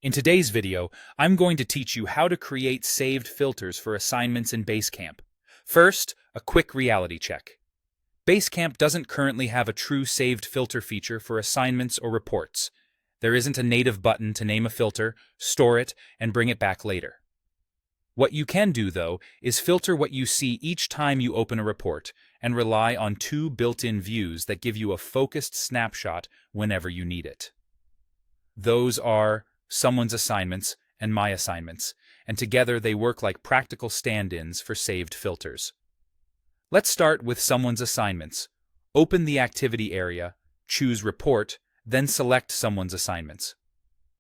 In today's video, I'm going to teach you how to create saved filters for assignments in Basecamp. First, a quick reality check. Basecamp doesn't currently have a true saved filter feature for assignments or reports. There isn't a native button to name a filter, store it, and bring it back later. What you can do, though, is filter what you see each time you open a report and rely on two built-in views that give you a focused snapshot whenever you need it. Those are someone's assignments and my assignments, and together they work like practical stand-ins for saved filters. Let's start with someone's assignments. Open the activity area, choose Report, then select someone's assignments.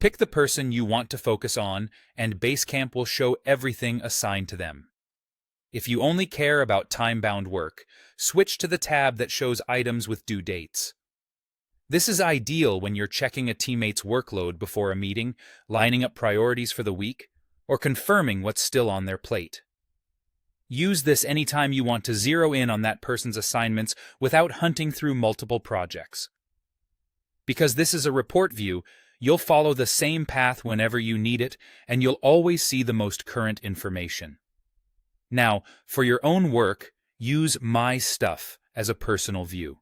Pick the person you want to focus on, and Basecamp will show everything assigned to them. If you only care about time-bound work, switch to the tab that shows items with due dates. This is ideal when you're checking a teammate's workload before a meeting, lining up priorities for the week, or confirming what's still on their plate. Use this anytime you want to zero in on that person's assignments without hunting through multiple projects. Because this is a report view, you'll follow the same path whenever you need it, and you'll always see the most current information. Now, for your own work, use My Stuff as a personal view.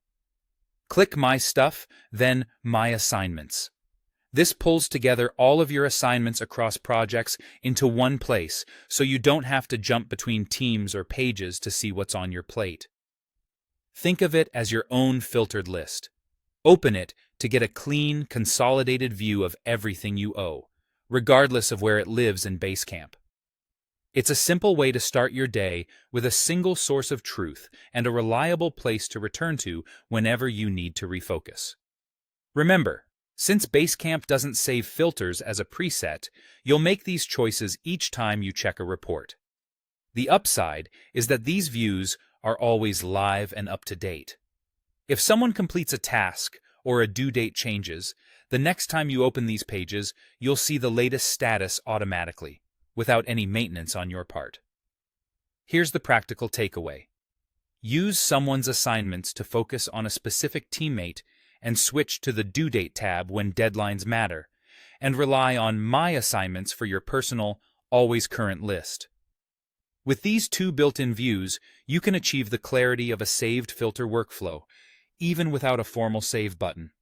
Click My Stuff, then My Assignments. This pulls together all of your assignments across projects into one place, so you don't have to jump between teams or pages to see what's on your plate. Think of it as your own filtered list. Open it to get a clean, consolidated view of everything you owe, regardless of where it lives in Basecamp. It's a simple way to start your day with a single source of truth and a reliable place to return to whenever you need to refocus. Remember, since Basecamp doesn't save filters as a preset, you'll make these choices each time you check a report. The upside is that these views are always live and up to date. If someone completes a task or a due date changes, the next time you open these pages, you'll see the latest status automatically, without any maintenance on your part. Here's the practical takeaway. Use someone's assignments to focus on a specific teammate and switch to the Due Date tab when deadlines matter, and rely on My Assignments for your personal, always current list. With these two built-in views, you can achieve the clarity of a saved filter workflow, even without a formal save button.